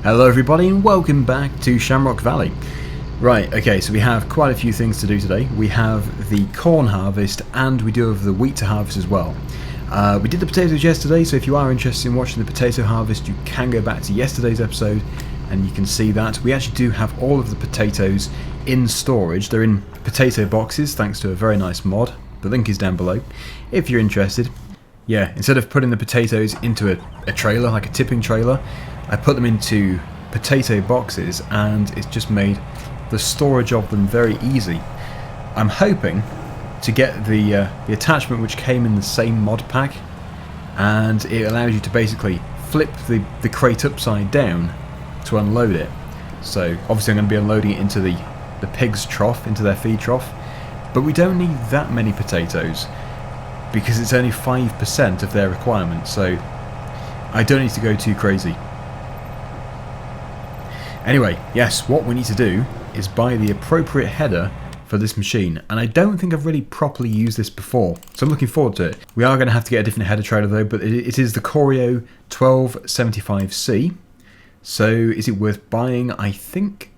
Hello everybody and welcome back to Shamrock Valley. Right, okay, so we have quite a few things to do today. We have the corn harvest and we do have the wheat to harvest as well. We did the potatoes yesterday, so if you are interested in watching the potato harvest, you can go back to yesterday's episode and you can see that. We actually do have all of the potatoes in storage. They're in potato boxes thanks to a very nice mod. The link is down below if you're interested. Yeah, instead of putting the potatoes into a trailer, like a tipping trailer, I put them into potato boxes and it's just made the storage of them very easy. I'm hoping to get the attachment which came in the same mod pack, and it allows you to basically flip the crate upside down to unload it. So obviously I'm going to be unloading it into the pig's trough, into their feed trough, but we don't need that many potatoes because it's only 5% of their requirement, so I don't need to go too crazy. Anyway, yes, what we need to do is buy the appropriate header for this machine, and I don't think I've really properly used this before, so I'm looking forward to it. We are going to have to get a different header trailer though, but it is the Corio 1275C, so is it worth buying? I think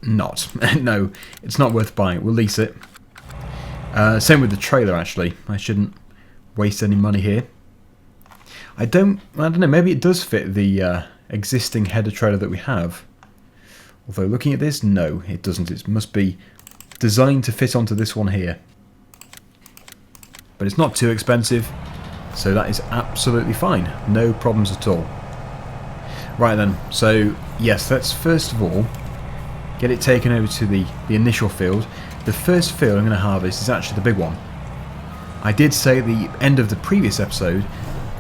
not. No, it's not worth buying, we'll lease it. Same with the trailer actually, I shouldn't waste any money here. I don't know, maybe it does fit the existing header trailer that we have. Although looking at this, no, it doesn't. It must be designed to fit onto this one here. But it's not too expensive, so that is absolutely fine. No problems at all. Right then, so yes, let's first of all get it taken over to the initial field. The first field I'm going to harvest is actually the big one. I did say at the end of the previous episode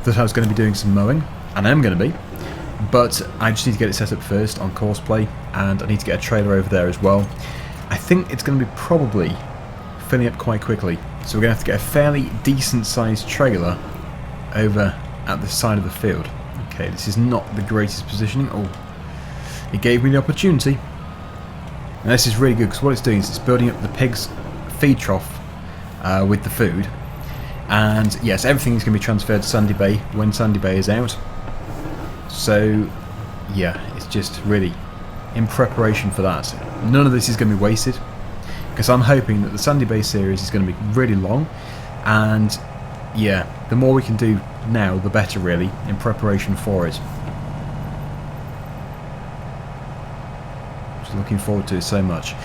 that I was going to be doing some mowing, and I am going to be. But I just need to get it set up first on Courseplay, and I need to get a trailer over there as well. I think it's going to be probably filling up quite quickly, so we're going to have to get a fairly decent sized trailer over at the side of the field. Okay, this is not the greatest positioning. Oh, it gave me the opportunity. And this is really good because what it's doing is it's building up the pig's feed trough with the food. And yes, everything is going to be transferred to Sandy Bay when Sandy Bay is out. So yeah, it's just really in preparation for that. None of this is going to be wasted because I'm hoping that the Sandy Bay series is going to be really long, and yeah, the more we can do now the better really in preparation for it. Just looking forward to it so much.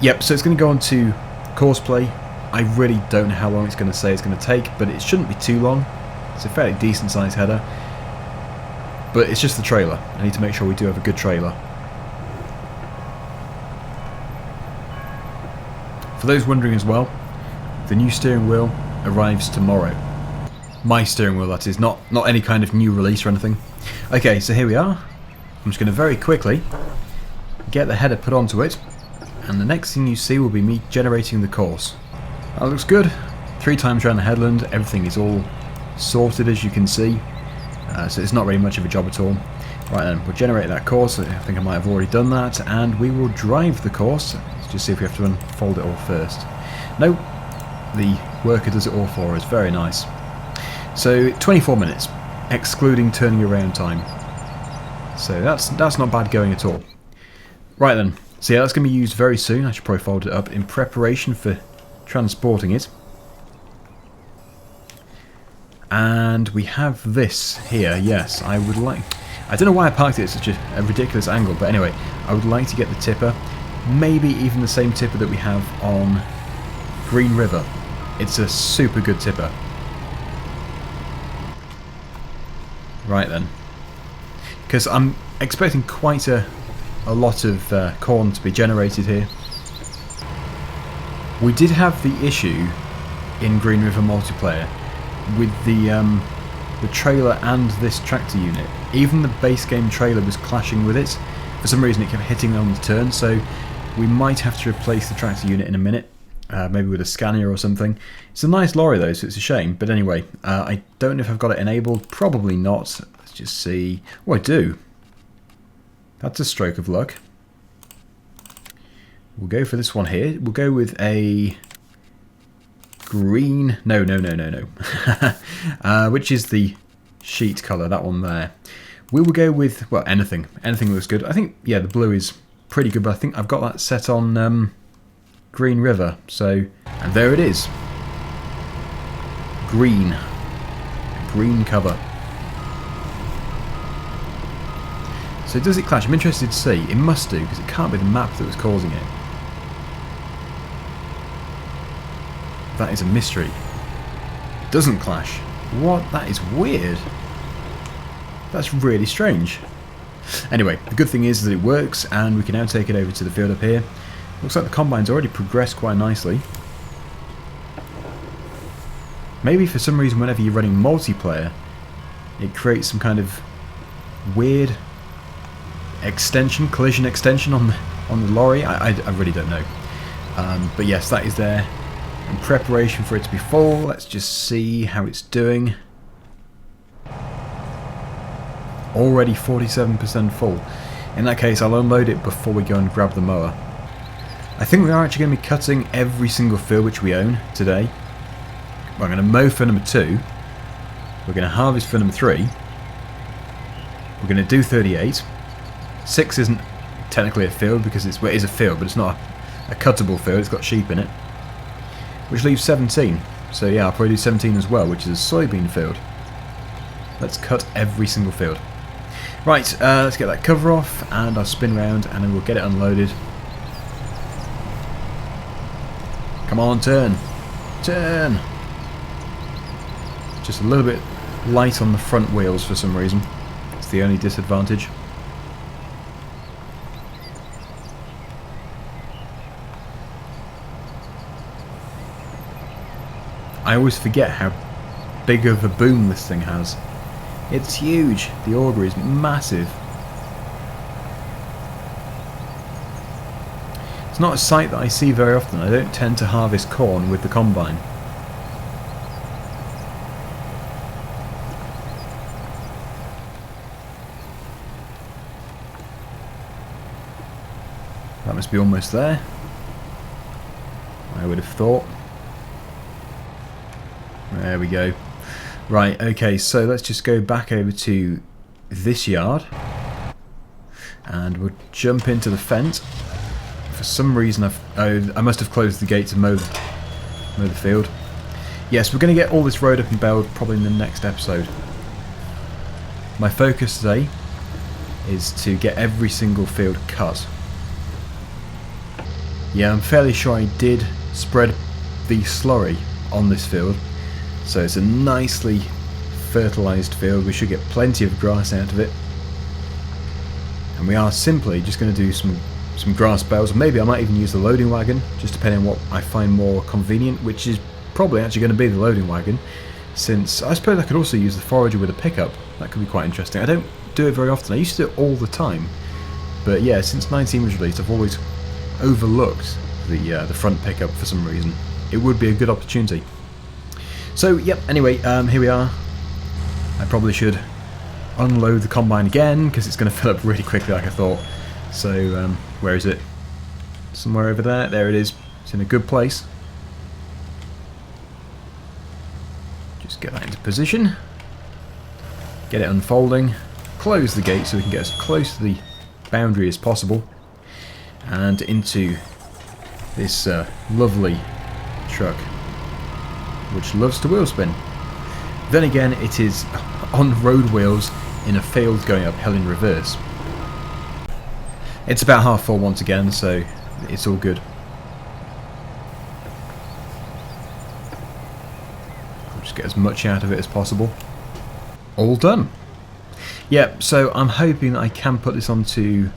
Yep, so it's going to go on to Courseplay. I really don't know how long it's going to say it's going to take, but it shouldn't be too long. It's a fairly decent sized header. But it's just the trailer. I need to make sure we do have a good trailer. For those wondering as well, the new steering wheel arrives tomorrow. My steering wheel, that is, not any kind of new release or anything. Okay, so here we are. I'm just going to very quickly get the header put onto it, and the next thing you see will be me generating the course. That looks good. 3 times around the headland, everything is all sorted as you can see. So it's not really much of a job at all. Right then, we'll generate that course. I think I might have already done that, and we will drive the course. Let's just see if we have to unfold it all first. No, the worker does it all for us. Very nice. So 24 minutes, excluding turning around time. So that's not bad going at all. Right then, so yeah, that's going to be used very soon. I should probably fold it up in preparation for transporting it. And we have this here, yes, I would like... I don't know why I parked it at such a ridiculous angle, but anyway, I would like to get the tipper. Maybe even the same tipper that we have on Green River. It's a super good tipper. Right then. Because I'm expecting quite a lot of corn to be generated here. We did have the issue in Green River multiplayer with the trailer and this tractor unit. Even the base game trailer was clashing with it. For some reason it kept hitting on the turn, so we might have to replace the tractor unit in a minute, maybe with a Scania or something. It's a nice lorry though, so it's a shame, but anyway, I don't know if I've got it enabled, probably not. Let's just see. Oh, I do. That's a stroke of luck. We'll go for this one here. We'll go with a green, no, which is the sheet colour, that one there. We will go with, well, anything. Anything looks good. I think, yeah, the blue is pretty good, but I think I've got that set on Green River. So, and there it is. Green. Green cover. So does it clash? I'm interested to see. It must do, because it can't be the map that was causing it. That is a mystery. It doesn't clash. What? That is weird. That's really strange. Anyway, the good thing is that it works, and we can now take it over to the field up here. Looks like the combine's already progressed quite nicely. Maybe for some reason whenever you're running multiplayer, it creates some kind of weird collision extension on the lorry. I really don't know. But yes, that is there in preparation for it to be full. Let's just see how it's doing. Already 47% full. In that case, I'll unload it before we go and grab the mower. I think we are actually going to be cutting every single field which we own today. We're going to mow for number 2. We're going to harvest for number 3. We're going to do 38. 6 isn't technically a field because it is a field, but it's not a cuttable field. It's got sheep in it. Which leaves 17. So yeah, I'll probably do 17 as well, which is a soybean field. Let's cut every single field. Right, let's get that cover off, and I'll spin round, and then we'll get it unloaded. Come on, turn! Turn! Just a little bit light on the front wheels for some reason. It's the only disadvantage. I always forget how big of a boom this thing has. It's huge. The auger is massive. It's not a sight that I see very often. I don't tend to harvest corn with the combine. That must be almost there, I would have thought. There we go. Right, okay, so let's just go back over to this yard. And we'll jump into the Fendt. For some reason I must have closed the gate to mow the field. Yes, we're going to get all this road up and baled probably in the next episode. My focus today is to get every single field cut. Yeah, I'm fairly sure I did spread the slurry on this field. So it's a nicely fertilised field. We should get plenty of grass out of it. And we are simply just going to do some grass bales. Maybe I might even use the loading wagon, just depending on what I find more convenient, which is probably actually going to be the loading wagon, since I suppose I could also use the forager with a pickup. That could be quite interesting. I don't do it very often. I used to do it all the time. But yeah, since 19 was released, I've always overlooked the front pickup for some reason. It would be a good opportunity. So, yep, anyway, here we are. I probably should unload the combine again, because it's going to fill up really quickly like I thought. So, where is it? Somewhere over there. There it is. It's in a good place. Just get that into position. Get it unfolding. Close the gate so we can get as close to the boundary as possible. And into this lovely truck, which loves to wheel spin. Then again, it is on road wheels in a field going uphill in reverse. It's about half full once again, so it's all good. I'll just get as much out of it as possible. All done. Yep, so I'm hoping that I can put this onto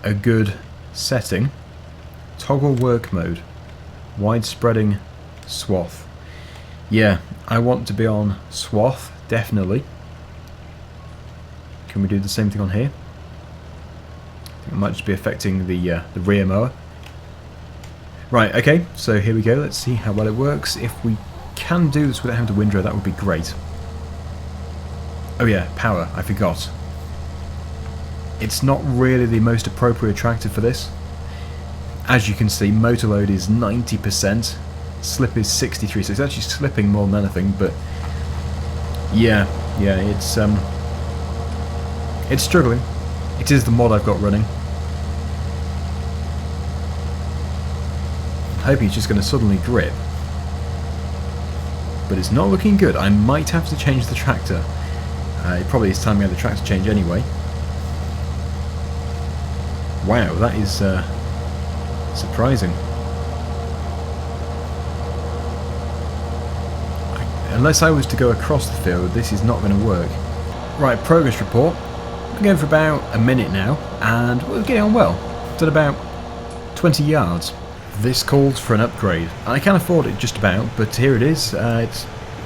a good setting. Toggle work mode. Wide spreading swath. Yeah, I want to be on swath, definitely. Can we do the same thing on here? I think it might just be affecting the rear mower. Right, okay, so here we go. Let's see how well it works. If we can do this without having to windrow, that would be great. Oh yeah, power, I forgot. It's not really the most appropriate tractor for this. As you can see, motor load is 90%, slip is 63, so it's actually slipping more than anything, but yeah, it's It's struggling. It is the mod I've got running. I hope he's just going to suddenly grip. But it's not looking good. I might have to change the tractor. It probably is time we had the tractor change anyway. Wow, that is surprising. Unless I was to go across the field, this is not going to work. Right, progress report. We're going for about a minute now, and we're getting on well. Done about 20 yards. This calls for an upgrade. I can afford it just about, but here it is. It's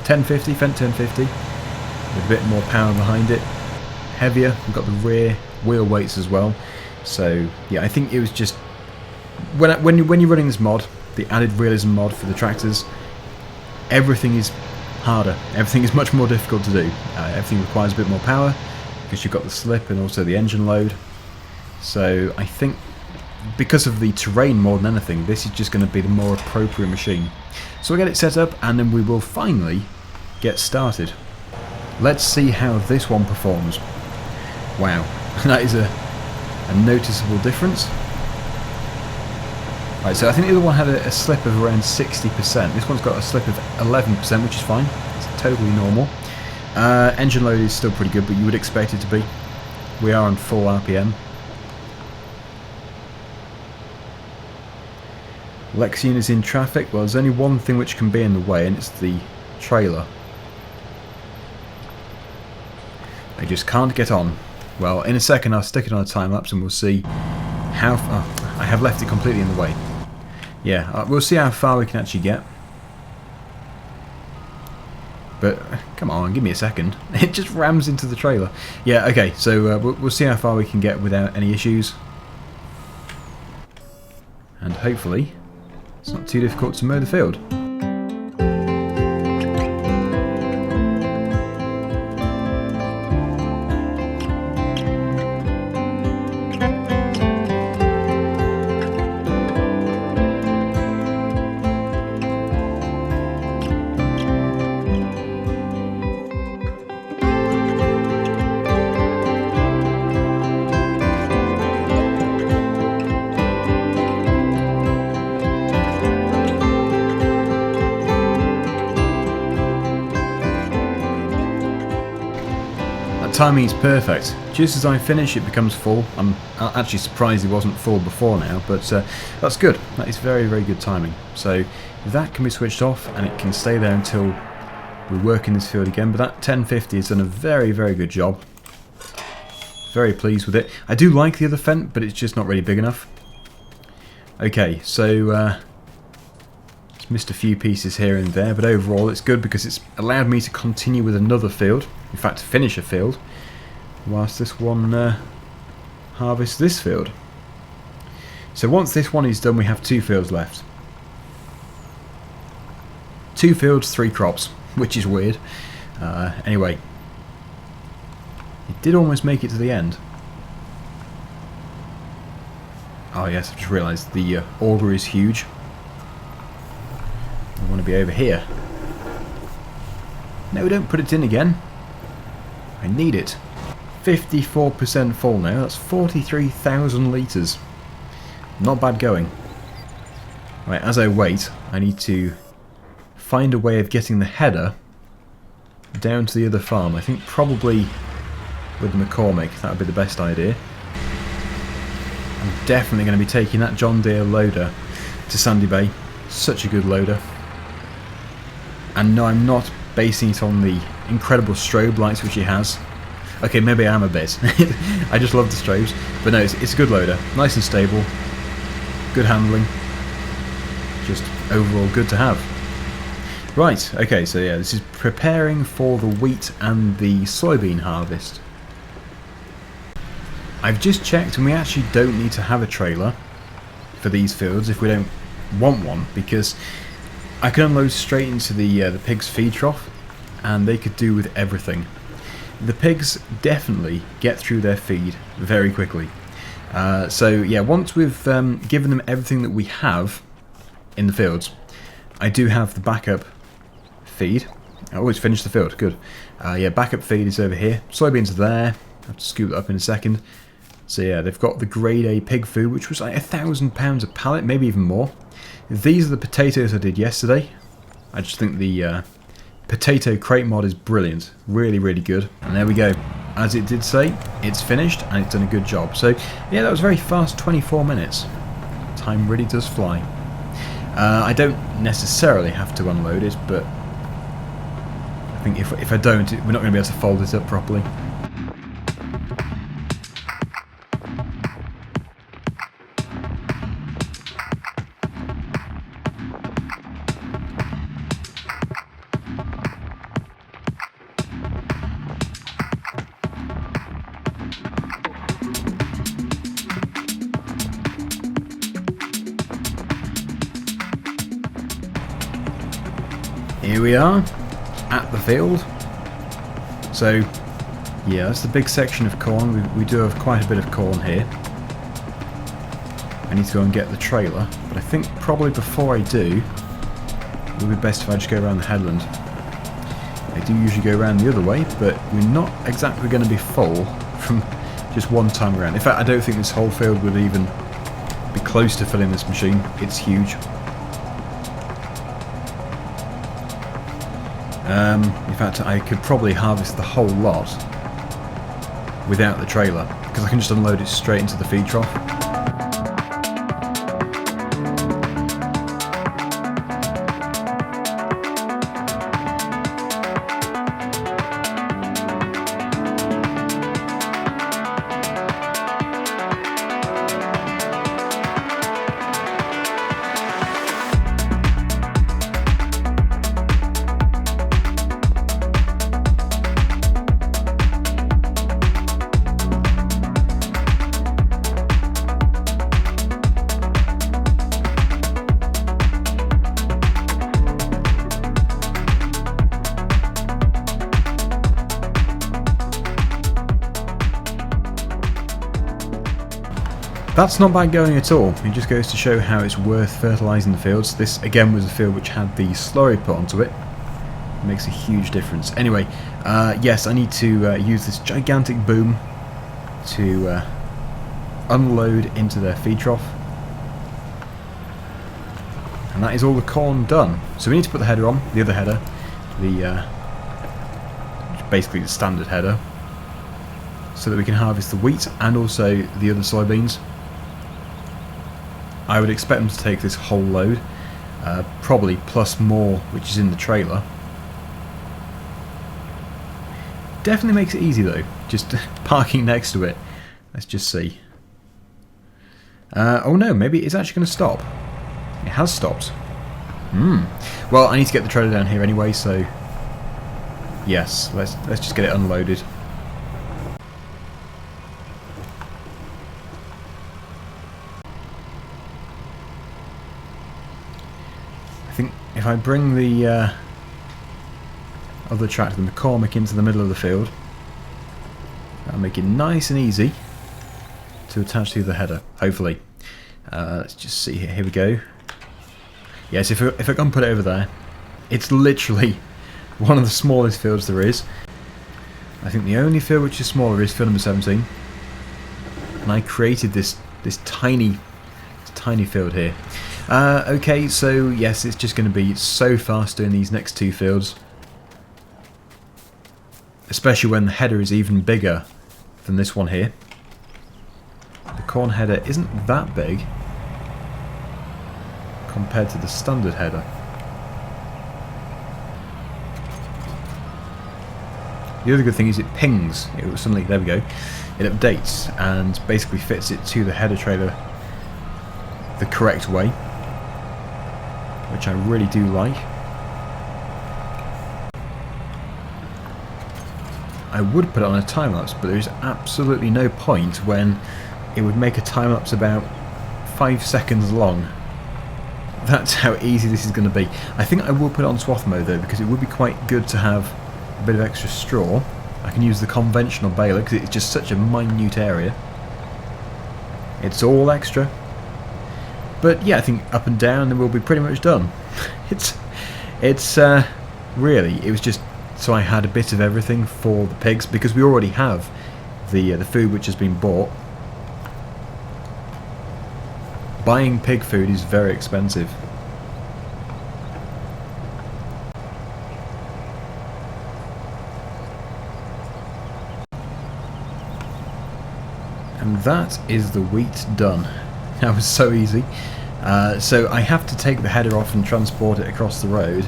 1050, Fendt 1050, with a bit more power behind it. Heavier, we've got the rear wheel weights as well. So yeah, I think it was just when you're running this mod, the added realism mod for the tractors, everything is harder. Everything is much more difficult to do. Everything requires a bit more power because you've got the slip and also the engine load. So I think because of the terrain more than anything, this is just going to be the more appropriate machine. So we'll get it set up and then we will finally get started. Let's see how this one performs. Wow, that is a noticeable difference. Right, so I think the other one had a slip of around 60%. This one's got a slip of 11%, which is fine. It's totally normal. Engine load is still pretty good, but you would expect it to be. We are on full RPM. Lexion is in traffic. Well, there's only one thing which can be in the way, and it's the trailer. They just can't get on. Well, in a second I'll stick it on a time lapse and we'll see how far. I have left it completely in the way. Yeah, we'll see how far we can actually get. But come on, give me a second. It just rams into the trailer. Yeah, okay, so we'll see how far we can get without any issues. And hopefully it's not too difficult to mow the field. Timing is perfect. Just as I finish, it becomes full. I'm actually surprised it wasn't full before now, but that's good. That is very, very good timing. So that can be switched off and it can stay there until we work in this field again. But that 1050 has done a very, very good job. Very pleased with it. I do like the other Fendt, but it's just not really big enough. Okay, so it's missed a few pieces here and there, but overall it's good because it's allowed me to continue with another field. In fact, finish a field, whilst this one harvests this field. So once this one is done, we have 2 fields left. 2 fields, 3 crops, which is weird. Anyway, it did almost make it to the end. Oh yes, I've just realised the auger is huge. I want to be over here. No, don't put it in again. I need it. 54% full now. That's 43,000 litres. Not bad going. Right, as I wait, I need to find a way of getting the header down to the other farm. I think probably with the McCormick, that would be the best idea. I'm definitely going to be taking that John Deere loader to Sandy Bay. Such a good loader. And no, I'm not basing it on the incredible strobe lights which it has. Okay, maybe I am a bit. I just love the strobes. But no, it's a good loader. Nice and stable. Good handling. Just overall good to have. Right, okay, so yeah, this is preparing for the wheat and the soybean harvest. I've just checked and we actually don't need to have a trailer for these fields if we don't want one, because I can unload straight into the pigs' feed trough and they could do with everything. The pigs definitely get through their feed very quickly. So yeah, once we've given them everything that we have in the fields, I do have the backup feed. I always finish the field, good. Yeah, backup feed is over here. Soybeans are there. I'll have to scoop that up in a second. So yeah, they've got the grade A pig food, which was like £1,000 a pallet, maybe even more. These are the potatoes I did yesterday. I just think the potato crate mod is brilliant. Really, really good. And there we go. As it did say, it's finished and it's done a good job. So yeah, that was very fast, 24 minutes. Time really does fly. I don't necessarily have to unload it, but I think if I don't, we're not going to be able to fold it up properly. Here we are, at the field. So, yeah, that's the big section of corn. We do have quite a bit of corn here. I need to go and get the trailer, but I think probably before I do, it would be best if I just go around the headland. I do usually go around the other way, but we're not exactly going to be full from just one time around. In fact, I don't think this whole field would even be close to filling this machine. It's huge. In fact, I could probably harvest the whole lot without the trailer, because I can just unload it straight into the feed trough. That's not bad going at all. It just goes to show how it's worth fertilising the fields. This again was a field which had the slurry put onto it. It makes a huge difference. Anyway, yes, I need to use this gigantic boom to unload into their feed trough. And that is all the corn done. So we need to put the header on, the other header, basically the standard header, so that we can harvest the wheat and also the other soybeans. I would expect them to take this whole load, probably plus more which is in the trailer. Definitely makes it easy though, just parking next to it. Let's just see. Oh no, maybe it's actually going to stop. It has stopped. Well, I need to get the trailer down here anyway, so yes, let's just get it unloaded. I think if I bring the other tractor, the McCormick, into the middle of the field, that'll make it nice and easy to attach to the header, hopefully. Let's just see here. Here we go. Yes, if I can put it over there, it's literally one of the smallest fields there is. I think the only field which is smaller is field number 17, and I created this tiny field here. Okay, so yes, it's just going to be so fast doing these next two fields, especially when the header is even bigger than this one here. The corn header isn't that big compared to the standard header. The other good thing is it pings. It was suddenly, there we go, it updates and basically fits it to the header trailer the correct way, which I really do like. I would put it on a time lapse, but there's absolutely no point when it would make a time lapse about 5 seconds long. That's how easy this is going to be. I think I will put it on swath mode though, because it would be quite good to have a bit of extra straw. I can use the conventional baler because it's just such a minute area. It's all extra. But yeah, I think up and down and we'll be pretty much done. It's really, it was just so I had a bit of everything for the pigs, because we already have the food which has been bought. Buying pig food is very expensive. And that is the wheat done. That was so easy. So I have to take the header off and transport it across the road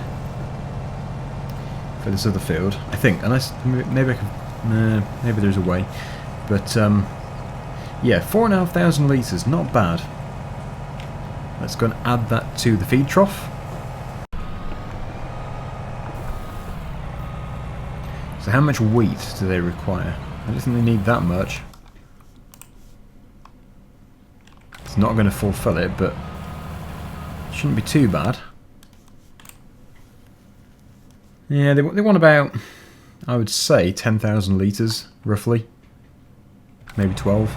for this other field, I think. Unless maybe I can, maybe there's a way. But yeah, 4,500 litres, not bad. Let's go and add that to the feed trough. So how much wheat do they require? I don't think they need that much. It's not going to fulfill it, but it shouldn't be too bad. Yeah, they want about, I would say, 10,000 litres, roughly. Maybe 12.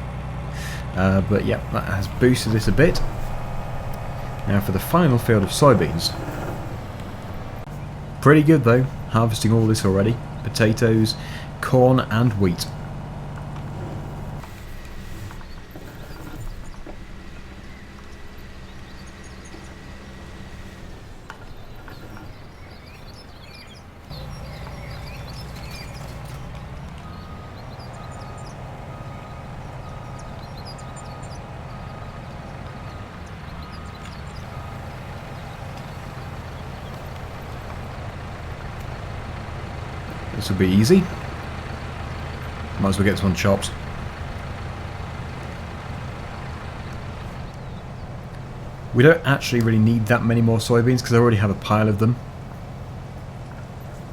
But yeah, that has boosted it a bit. Now for the final field of soybeans. Pretty good though, harvesting all this already. Potatoes, corn and wheat. This will be easy. Might as well get this one chopped. We don't actually really need that many more soybeans because I already have a pile of them.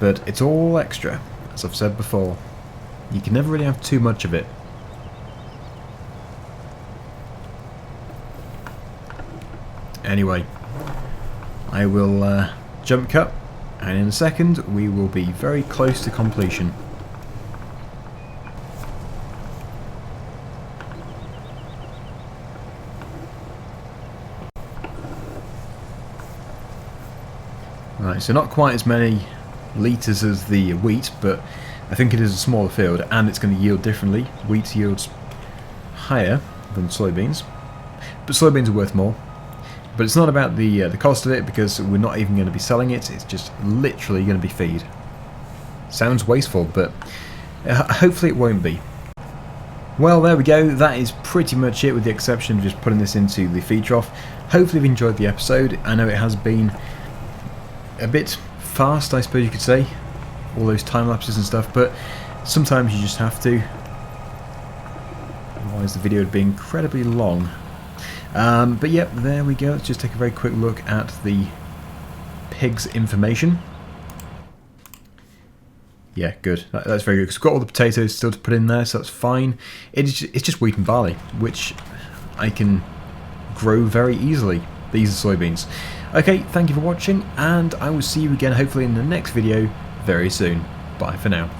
But it's all extra, as I've said before. You can never really have too much of it. Anyway, I will jump cut. And in a second, we will be very close to completion. Right, so not quite as many litres as the wheat, but I think it is a smaller field and it's going to yield differently. Wheat yields higher than soybeans, but soybeans are worth more. But it's not about the cost of it, because we're not even going to be selling it. It's just literally going to be feed. Sounds wasteful, but hopefully it won't be. Well, there we go. That is pretty much it, with the exception of just putting this into the feed trough. Hopefully you've enjoyed the episode. I know it has been a bit fast, I suppose you could say. All those time lapses and stuff, but sometimes you just have to. Otherwise the video would be incredibly long. But yep, there we go. Let's just take a very quick look at the pig's information. Yeah, good. That's very good. Because we've got all the potatoes still to put in there, so that's fine. It's just wheat and barley, which I can grow very easily. These are soybeans. Okay, thank you for watching, and I will see you again hopefully in the next video very soon. Bye for now.